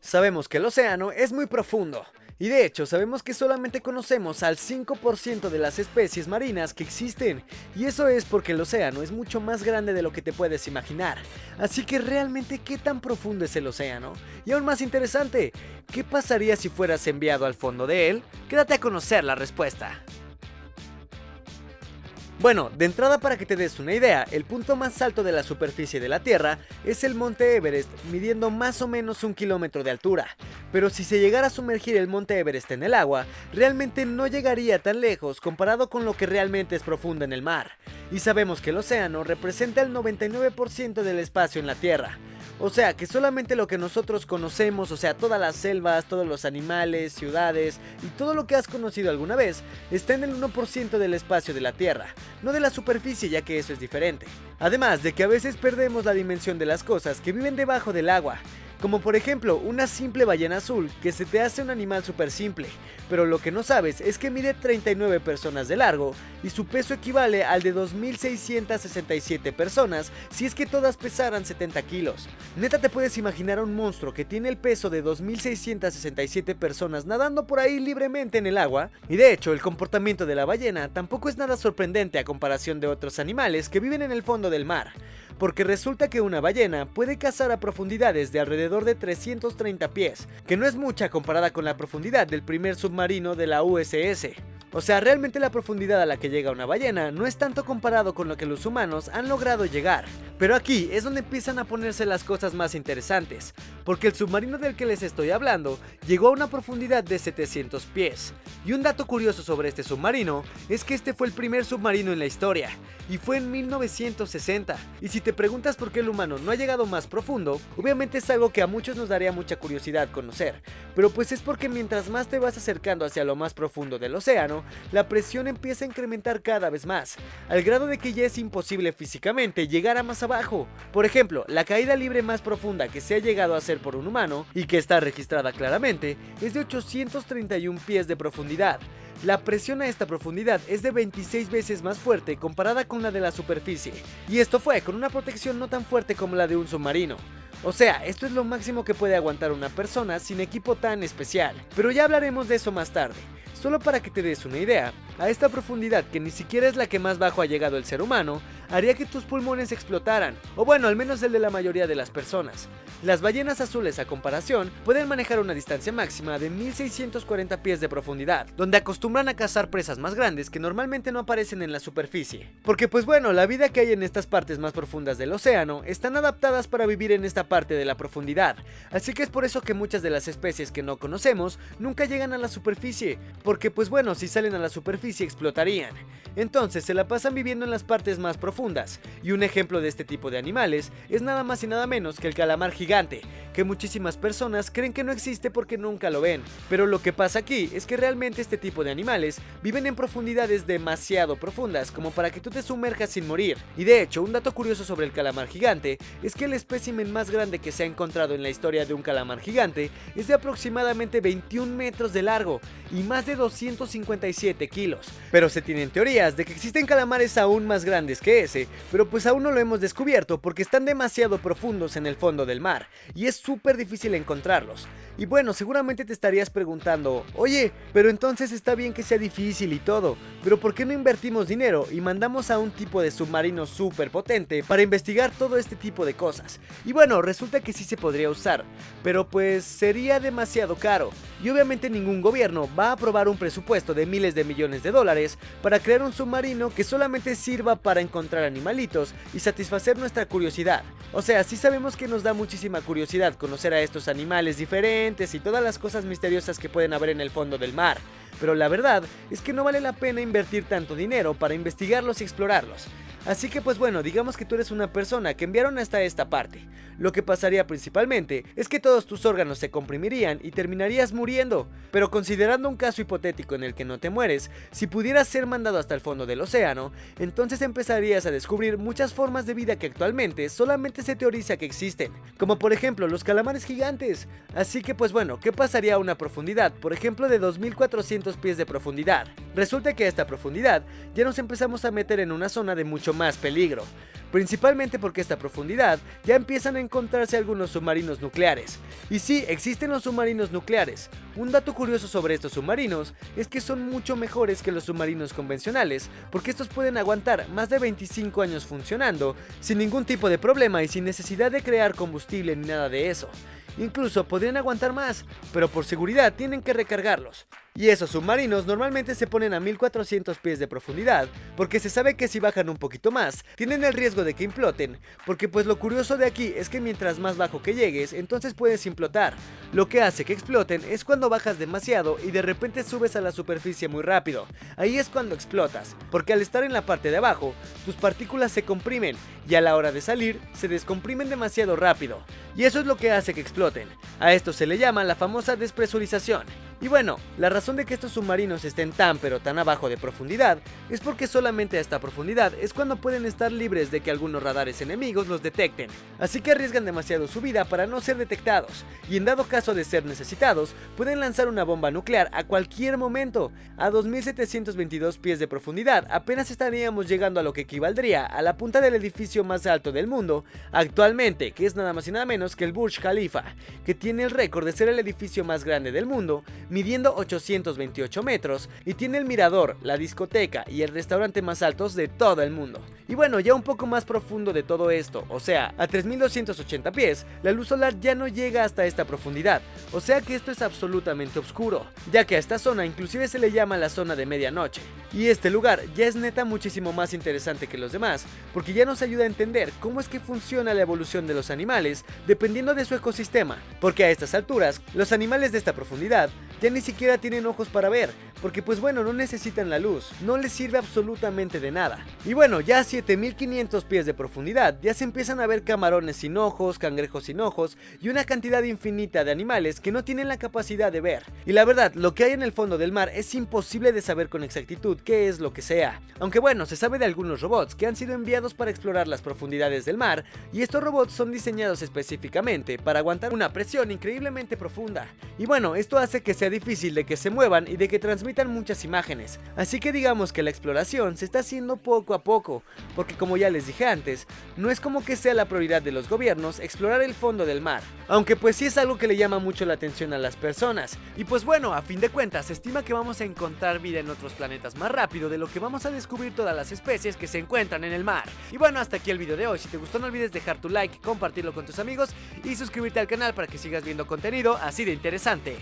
Sabemos que el océano es muy profundo, y de hecho sabemos que solamente conocemos al 5% de las especies marinas que existen, y eso es porque el océano es mucho más grande de lo que te puedes imaginar. Así que realmente, ¿qué tan profundo es el océano? Y aún más interesante, ¿qué pasaría si fueras enviado al fondo de él? Quédate a conocer la respuesta. Bueno, de entrada, para que te des una idea, el punto más alto de la superficie de la Tierra es el Monte Everest, midiendo más o menos 1 kilómetro de altura. Pero si se llegara a sumergir el Monte Everest en el agua, realmente no llegaría tan lejos comparado con lo que realmente es profundo en el mar. Y sabemos que el océano representa el 99% del espacio en la Tierra. O sea que solamente lo que nosotros conocemos, o sea, todas las selvas, todos los animales, ciudades y todo lo que has conocido alguna vez, está en el 1% del espacio de la Tierra, no de la superficie, ya que eso es diferente. Además de que a veces perdemos la dimensión de las cosas que viven debajo del agua. Como por ejemplo una simple ballena azul, que se te hace un animal súper simple, pero lo que no sabes es que mide 39 personas de largo y su peso equivale al de 2.667 personas si es que todas pesaran 70 kilos. Neta, te puedes imaginar a un monstruo que tiene el peso de 2.667 personas nadando por ahí libremente en el agua. Y de hecho, el comportamiento de la ballena tampoco es nada sorprendente a comparación de otros animales que viven en el fondo del mar. Porque resulta que una ballena puede cazar a profundidades de alrededor de 330 pies, que no es mucha comparada con la profundidad del primer submarino de la USS. O sea, realmente la profundidad a la que llega una ballena no es tanto comparado con lo que los humanos han logrado llegar. Pero aquí es donde empiezan a ponerse las cosas más interesantes, porque el submarino del que les estoy hablando llegó a una profundidad de 700 pies. Y un dato curioso sobre este submarino es que este fue el primer submarino en la historia, y fue en 1960. Y si te preguntas por qué el humano no ha llegado más profundo, obviamente es algo que a muchos nos daría mucha curiosidad conocer, pero pues es porque mientras más te vas acercando hacia lo más profundo del océano, la presión empieza a incrementar cada vez más, al grado de que ya es imposible físicamente llegar a más abajo. Por ejemplo, la caída libre más profunda que se ha llegado a hacer por un humano, y que está registrada claramente, es de 831 pies de profundidad. La presión a esta profundidad es de 26 veces más fuerte comparada con la de la superficie, y esto fue con una protección no tan fuerte como la de un submarino. O sea, esto es lo máximo que puede aguantar una persona sin equipo tan especial, pero ya hablaremos de eso más tarde. Solo para que te des una idea, a esta profundidad, que ni siquiera es la que más bajo ha llegado el ser humano, haría que tus pulmones explotaran, o bueno, al menos el de la mayoría de las personas. Las ballenas azules, a comparación, pueden manejar una distancia máxima de 1640 pies de profundidad, donde acostumbran a cazar presas más grandes que normalmente no aparecen en la superficie. Porque pues bueno, la vida que hay en estas partes más profundas del océano están adaptadas para vivir en esta parte de la profundidad, así que es por eso que muchas de las especies que no conocemos nunca llegan a la superficie, porque pues bueno, si salen a la superficie explotarían. Entonces se la pasan viviendo en las partes más profundas, y un ejemplo de este tipo de animales es nada más y nada menos que el calamar gigante, que muchísimas personas creen que no existe porque nunca lo ven. Pero lo que pasa aquí es que realmente este tipo de animales viven en profundidades demasiado profundas como para que tú te sumerjas sin morir. Y de hecho, un dato curioso sobre el calamar gigante es que el espécimen más grande que se ha encontrado en la historia de un calamar gigante es de aproximadamente 21 metros de largo y más de 257 kilos. Pero se tienen teorías de que existen calamares aún más grandes que ese, pero pues aún no lo hemos descubierto porque están demasiado profundos en el fondo del mar y es súper difícil encontrarlos. Y bueno, seguramente te estarías preguntando, oye, pero entonces está bien que sea difícil y todo, pero ¿por qué no invertimos dinero y mandamos a un tipo de submarino súper potente para investigar todo este tipo de cosas? Y bueno, resulta que sí se podría usar, pero pues sería demasiado caro, y obviamente ningún gobierno va a aprobar un presupuesto de miles de millones de dólares para crear un submarino que solamente sirva para encontrar animalitos y satisfacer nuestra curiosidad. O sea, sí sabemos que nos da muchísima curiosidad conocer a estos animales diferentes y todas las cosas misteriosas que pueden haber en el fondo del mar, pero la verdad es que no vale la pena invertir tanto dinero para investigarlos y explorarlos. Así que pues bueno, digamos que tú eres una persona que enviaron hasta esta parte. Lo que pasaría principalmente es que todos tus órganos se comprimirían y terminarías muriendo. Pero considerando un caso hipotético en el que no te mueres, si pudieras ser mandado hasta el fondo del océano, entonces empezarías a descubrir muchas formas de vida que actualmente solamente se teoriza que existen, como por ejemplo los calamares gigantes. Así que pues bueno, ¿qué pasaría a una profundidad, por ejemplo, de 2400 pies de profundidad? Resulta que a esta profundidad ya nos empezamos a meter en una zona de mucho más peligro, principalmente porque a esta profundidad ya empiezan a encontrarse algunos submarinos nucleares. Y sí, existen los submarinos nucleares. Un dato curioso sobre estos submarinos es que son mucho mejores que los submarinos convencionales, porque estos pueden aguantar más de 25 años funcionando sin ningún tipo de problema y sin necesidad de crear combustible ni nada de eso. Incluso podrían aguantar más, pero por seguridad tienen que recargarlos. Y esos submarinos normalmente se ponen a 1400 pies de profundidad, porque se sabe que si bajan un poquito más, tienen el riesgo de que imploten, porque pues lo curioso de aquí es que mientras más bajo que llegues, entonces puedes implotar. Lo que hace que exploten es cuando bajas demasiado y de repente subes a la superficie muy rápido. Ahí es cuando explotas, porque al estar en la parte de abajo, tus partículas se comprimen y a la hora de salir, se descomprimen demasiado rápido. Y eso es lo que hace que exploten. A esto se le llama la famosa despresurización. Y bueno, la razón de que estos submarinos estén tan pero tan abajo de profundidad es porque solamente a esta profundidad es cuando pueden estar libres de que algunos radares enemigos los detecten, así que arriesgan demasiado su vida para no ser detectados, y en dado caso de ser necesitados, pueden lanzar una bomba nuclear a cualquier momento. A 2722 pies de profundidad apenas estaríamos llegando a lo que equivaldría a la punta del edificio más alto del mundo actualmente, que es nada más y nada menos que el Burj Khalifa, que tiene el récord de ser el edificio más grande del mundo, midiendo 828 metros, y tiene el mirador, la discoteca y el restaurante más altos de todo el mundo. Y bueno, ya un poco más profundo de todo esto, o sea, a 3280 pies, la luz solar ya no llega hasta esta profundidad, o sea que esto es absolutamente oscuro, ya que a esta zona inclusive se le llama la zona de medianoche. Y este lugar ya es neta muchísimo más interesante que los demás, porque ya nos ayuda a entender cómo es que funciona la evolución de los animales dependiendo de su ecosistema, porque a estas alturas, los animales de esta profundidad ya ni siquiera tienen ojos para ver, porque pues bueno, no necesitan la luz, no les sirve absolutamente de nada. Y bueno, ya a 7500 pies de profundidad ya se empiezan a ver camarones sin ojos, cangrejos sin ojos y una cantidad infinita de animales que no tienen la capacidad de ver. Y la verdad, lo que hay en el fondo del mar es imposible de saber con exactitud qué es lo que sea. Aunque bueno, se sabe de algunos robots que han sido enviados para explorar las profundidades del mar, y estos robots son diseñados específicamente para aguantar una presión increíblemente profunda. Y bueno, esto hace que sea difícil de que se muevan y de que transmitan muchas imágenes, así que digamos que la exploración se está haciendo poco a poco, porque como ya les dije antes, no es como que sea la prioridad de los gobiernos explorar el fondo del mar, aunque pues sí es algo que le llama mucho la atención a las personas. Y pues bueno, a fin de cuentas se estima que vamos a encontrar vida en otros planetas más rápido de lo que vamos a descubrir todas las especies que se encuentran en el mar. Y bueno, hasta aquí el video de hoy. Si te gustó no olvides dejar tu like, compartirlo con tus amigos y suscribirte al canal para que sigas viendo contenido así de interesante.